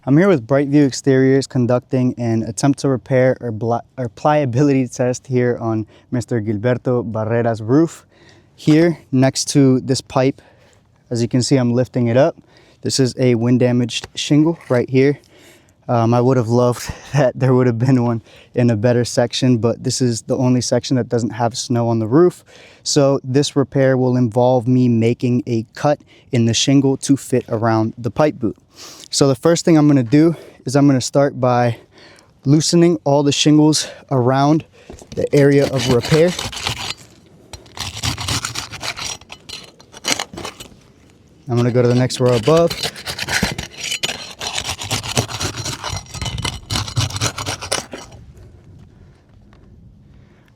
I'm here with Brightview Exteriors conducting an attempt to repair or pliability test here on Mr. Gilberto Barrera's roof. Here next to this pipe, as you can see, I'm lifting it up. This is a wind damaged shingle right here. I would have loved that there would have been one in a better section, but this is the only section that doesn't have snow on the roof. So this repair will involve me making a cut in the shingle to fit around the pipe boot. So the first thing I'm going to do is I'm going to start by loosening all the shingles around the area of repair. I'm going to go to the next row above.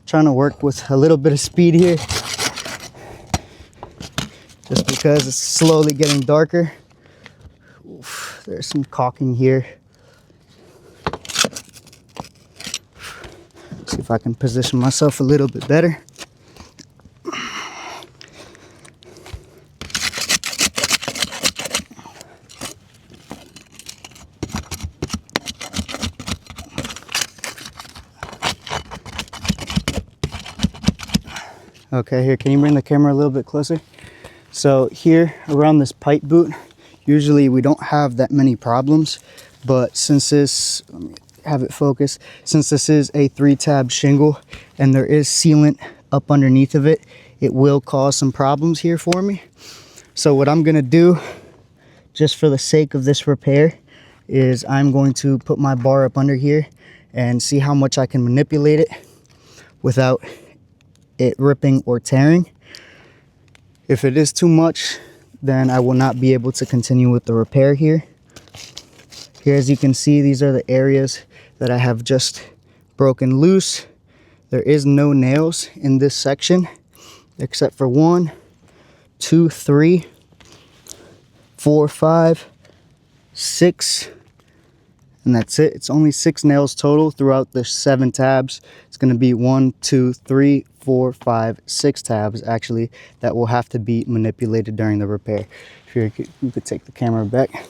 Trying to work with a little bit of speed here, just because it's slowly getting darker. Oof, there's some caulking here. See if I can position myself a little bit better. Okay, here, can you bring the camera a little bit closer? So here around this pipe boot, usually we don't have that many problems, but since this, let me have it focus, since this is a 3-tab shingle and there is sealant up underneath of it, it will cause some problems here for me. So what I'm gonna do, just for the sake of this repair, is I'm going to put my bar up under here and see how much I can manipulate it without it ripping or tearing. If it is too much, then I will not be able to continue with the repair here. Here, as you can see, these are the areas that I have just broken loose. There is no nails in this section except for 1, 2, 3, 4, 5, 6, and that's it. It's only 6 nails total throughout the 7 tabs. It's going to be 1, 2, 3, 4, 5, 6 tabs actually that will have to be manipulated during the repair. Here, you could take the camera back.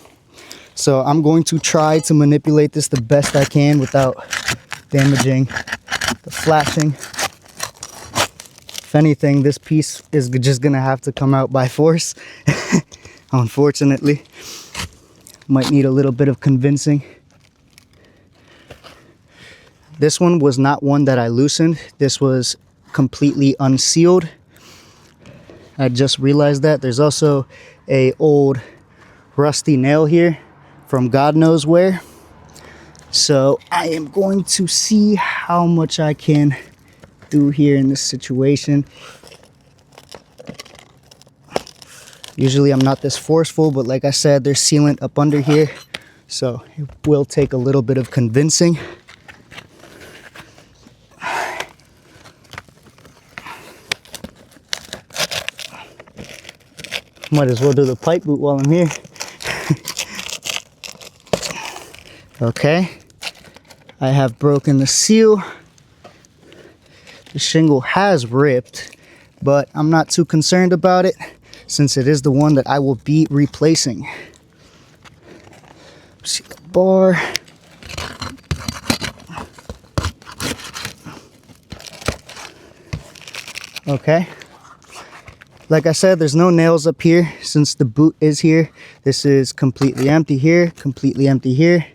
So I'm going to try to manipulate this the best I can without damaging the flashing. If anything, this piece is just gonna have to come out by force. Unfortunately, might need a little bit of convincing. This one was not one that I loosened. This was completely unsealed. I just realized that. There's also a old rusty nail here from God knows where. So I am going to see how much I can do here in this situation. Usually I'm not this forceful, but like I said, there's sealant up under here, so it will take a little bit of convincing. Might as well do the pipe boot while I'm here. Okay, I have broken the seal. The shingle has ripped, but I'm not too concerned about it since it is the one that I will be replacing. See the bar. Okay. Like I said, there's no nails up here since the boot is here. This is completely empty here, completely empty here.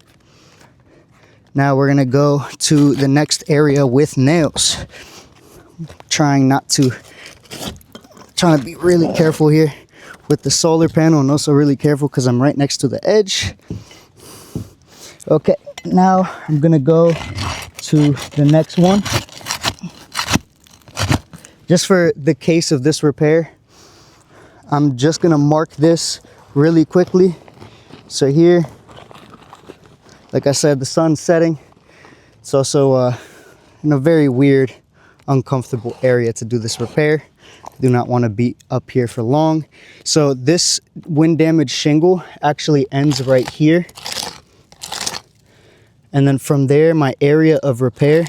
Now we're gonna go to the next area with nails. Trying to be really careful here with the solar panel, and also really careful because I'm right next to the edge. Okay, now I'm gonna go to the next one. Just for the case of this repair, I'm just gonna mark this really quickly. So here, like I said, the sun's setting. It's also in a very weird, uncomfortable area to do this repair. Do not want to be up here for long. So this wind damaged shingle actually ends right here. And then from there, my area of repair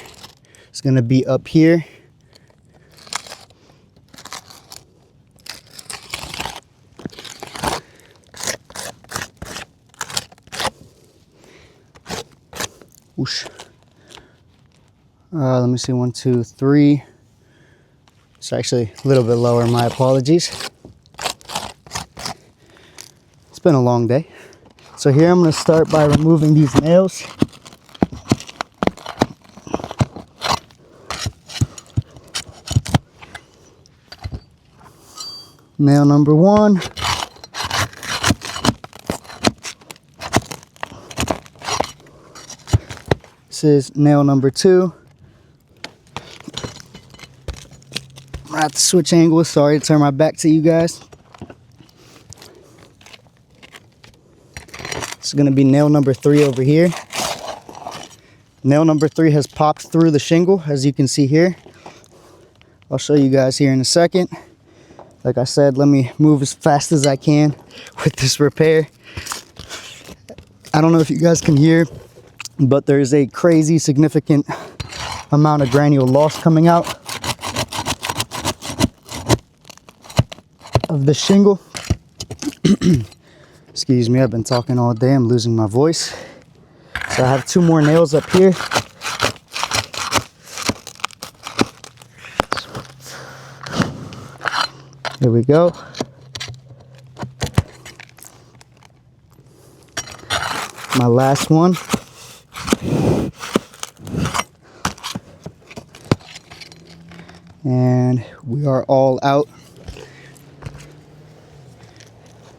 is gonna be up here. Whoosh. Let me see, 1, 2, 3. It's actually a little bit lower, my apologies. It's been a long day. So here I'm going to start by removing these nails. Nail number 1. This is nail number 2. I'm gonna have to switch angles. Sorry to turn my back to you guys. This is gonna be nail number 3 over here. Nail number 3 has popped through the shingle, as you can see here. I'll show you guys here in a second. Like I said, let me move as fast as I can with this repair. I don't know if you guys can hear, but there's a crazy significant amount of granule loss coming out of the shingle. Excuse me, I've been talking all day. I'm losing my voice. So I have 2 more nails up here. Here we go. My last one. And we are all out.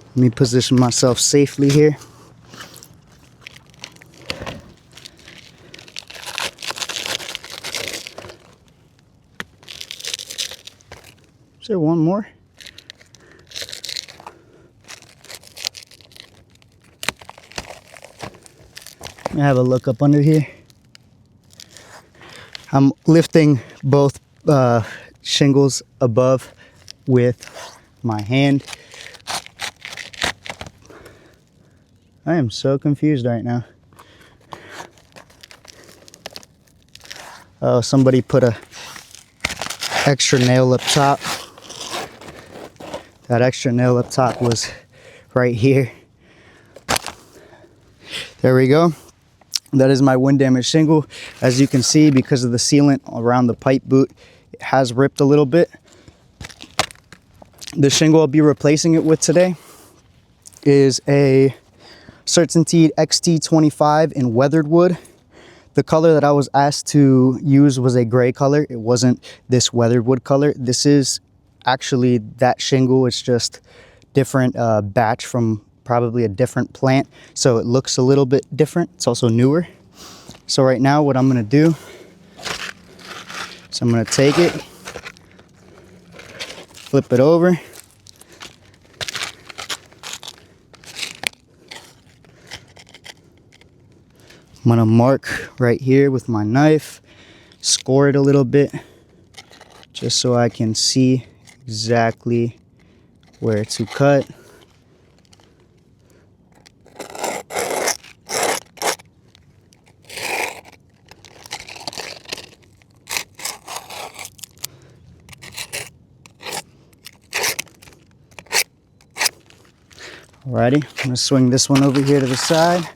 Let me position myself safely here. Is there one more? Let me have a look up under here. I'm lifting both shingles above with my hand. I am so confused right now. Oh, somebody put a extra nail up top. That extra nail up top was right here. There we go. That is my wind damage shingle. As you can see, because of the sealant around the pipe boot, it has ripped a little bit. The shingle I'll be replacing it with today is a Certainty XT25 in weathered wood. The color that I was asked to use was a gray color. It wasn't this weathered wood color. This is actually that shingle. It's just different batch from probably a different plant, so it looks a little bit different. It's also newer. So right now what I'm gonna do is I'm gonna take it, flip it over, I'm gonna mark right here with my knife, score it a little bit just so I can see exactly where to cut. Alrighty, I'm gonna swing this one over here to the side.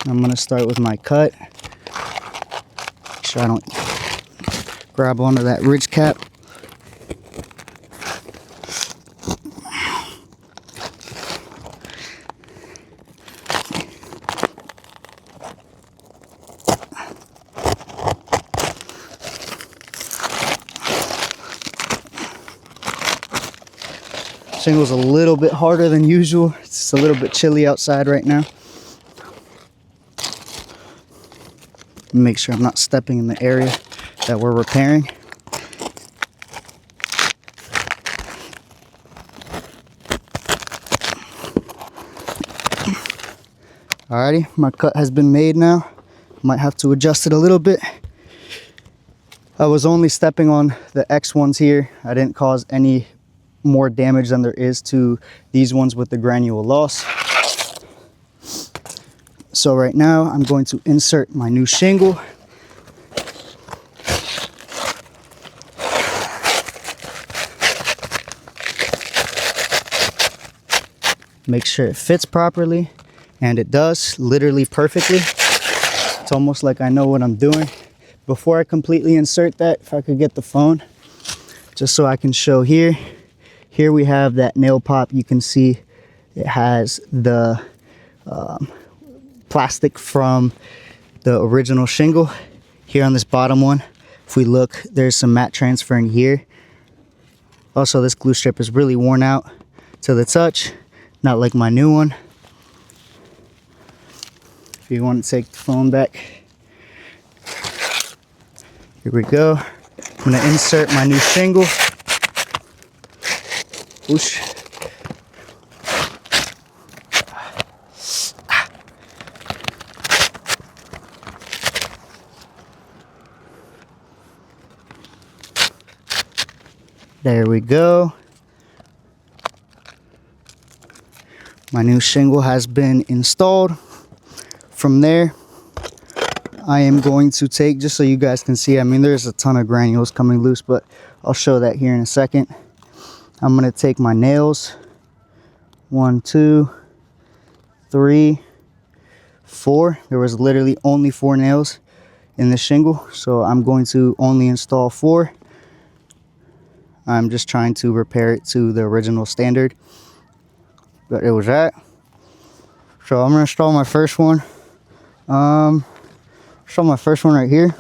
I'm gonna start with my cut. Make sure I don't grab onto that ridge cap. Shingle's a little bit harder than usual. It's just a little bit chilly outside right now. Make sure I'm not stepping in the area that we're repairing. Alrighty, my cut has been made now. Might have to adjust it a little bit. I was only stepping on the X ones here. I didn't cause any more damage than there is to these ones with the granule loss. So right now I'm going to insert my new shingle. Make sure it fits properly, and it does, literally perfectly. It's almost like I know what I'm doing. Before I completely insert that, if I could get the phone, just so I can show here. Here we have that nail pop. You can see it has the plastic from the original shingle. Here on this bottom one, if we look, there's some matte transferring here. Also, this glue strip is really worn out to the touch, not like my new one. If you want to take the phone back, here we go. I'm going to insert my new shingle. Whoosh. There we go. My new shingle has been installed. From there, I am going to take, just so you guys can see, I mean, there's a ton of granules coming loose, but I'll show that here in a second. I'm going to take my nails. 1, 2, 3, 4. There was literally only 4 nails in the shingle, so I'm going to only install 4. I'm just trying to repair it to the original standard, but it was that. So I'm going to install my first one. Install my first one right here.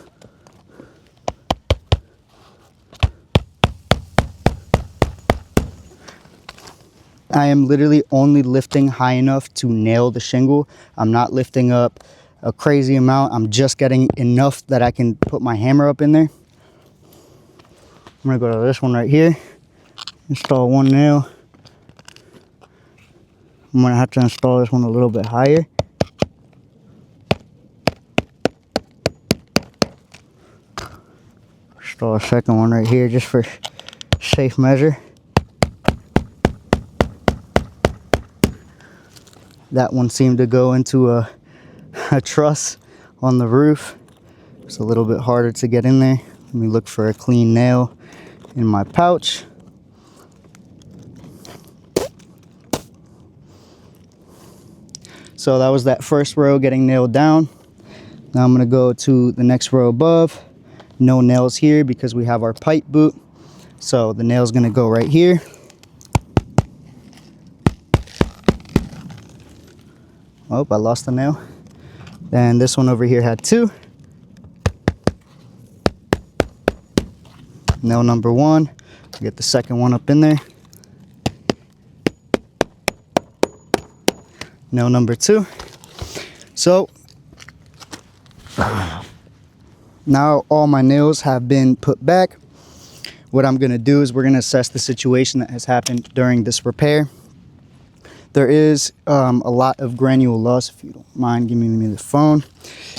I am literally only lifting high enough to nail the shingle. I'm not lifting up a crazy amount. I'm just getting enough that I can put my hammer up in there. I'm gonna go to this one right here, install 1 nail. I'm gonna have to install this one a little bit higher. Install a second one right here just for safe measure. That one seemed to go into a truss on the roof. It's a little bit harder to get in there. Let me look for a clean nail in my pouch. So that was that first row getting nailed down. Now I'm going to go to the next row above. No nails here because we have our pipe boot. So the nail's going to go right here. Oh, I lost the nail. Then this one over here had 2. Nail number 1. Get the second one up in there. Nail number 2. So now all my nails have been put back. What I'm going to do is we're going to assess the situation that has happened during this repair. There is a lot of granule loss. If you don't mind giving me the phone.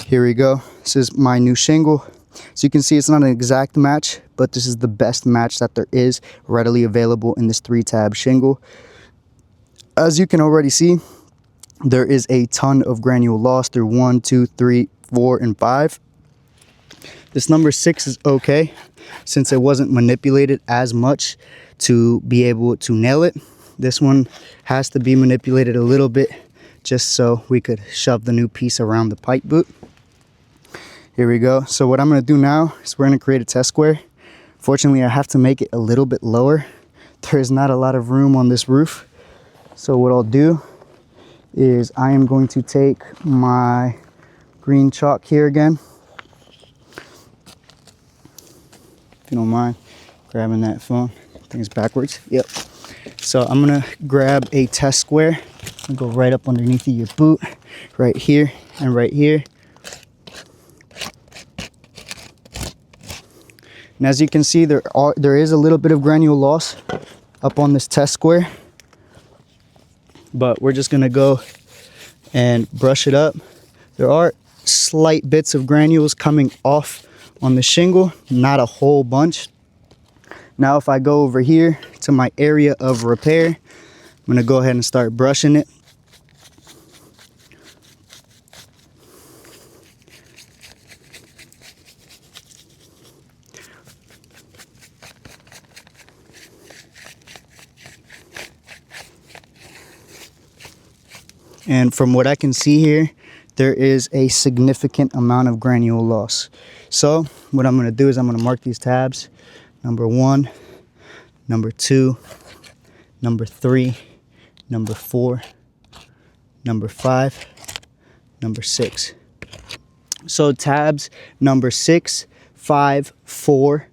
Here we go. This is my new shingle. So you can see it's not an exact match, but this is the best match that there is readily available in this 3-tab shingle. As you can already see, there is a ton of granule loss through 1, 2, 3, 4, and 5. This number 6 is okay, since it wasn't manipulated as much to be able to nail it. This one has to be manipulated a little bit just so we could shove the new piece around the pipe boot. Here we go. So what I'm going to do now is we're going to create a test square. Fortunately, I have to make it a little bit lower. There is not a lot of room on this roof. So what I'll do is I am going to take my green chalk here again. If you don't mind grabbing that phone. I think it's backwards. Yep. So I'm going to grab a test square and go right up underneath of your boot, right here and right here. And as you can see, there is a little bit of granule loss up on this test square, but we're just going to go and brush it up. There are slight bits of granules coming off on the shingle, not a whole bunch. Now if I go over here to my area of repair, I'm going to go ahead and start brushing it. And from what I can see here, there is a significant amount of granule loss. So what I'm going to do is I'm going to mark these tabs. Number 1, number 2, number 3, number 4, number 5, number 6. So tabs number 6, 5, 4,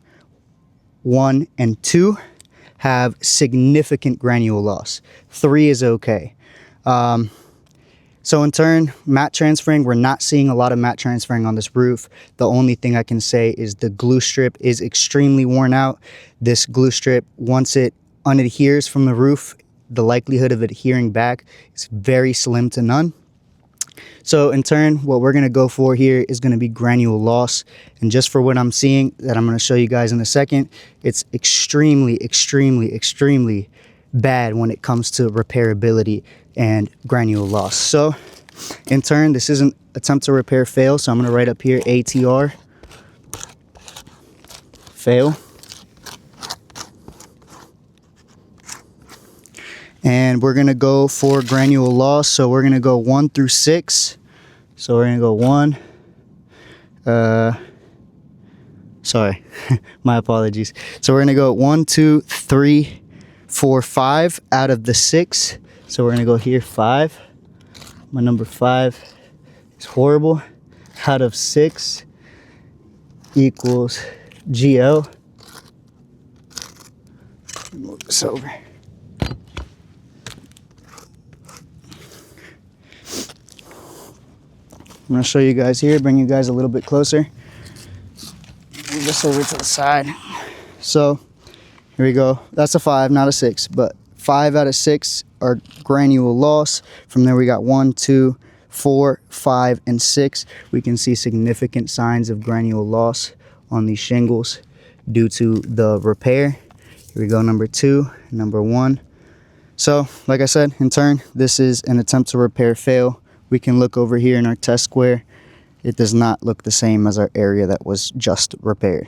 1, and 2 have significant granule loss. 3 is okay. So in turn, mat transferring, we're not seeing a lot of mat transferring on this roof. The only thing I can say is the glue strip is extremely worn out. This glue strip, once it unadheres from the roof, the likelihood of it adhering back is very slim to none. So in turn, what we're going to go for here is going to be granule loss. And just for what I'm seeing that I'm going to show you guys in a second, it's extremely, extremely, extremely bad when it comes to repairability and granule loss. So in turn, this is an attempt to repair fail. So I'm going to write up here ATR fail. And we're going to go for granule loss. So we're going to go 1 through 6. So we're going to go 1. Sorry, my apologies. So we're going to go 1, 2, 3, 4, 5 out of the 6. So we're going to go here 5. My number 5 is horrible. Out of 6 equals GL. Move this over. I'm going to show you guys here, bring you guys a little bit closer. Move this over to the side. So here we go. That's a 5, not a 6, but 5 out of 6 are granule loss. From there we got 1, 2, 4, 5, and 6. We can see significant signs of granule loss on these shingles due to the repair. Here we go, number 2, number 1. So like I said, in turn, this is an attempt to repair fail. We can look over here in our test square. It does not look the same as our area that was just repaired.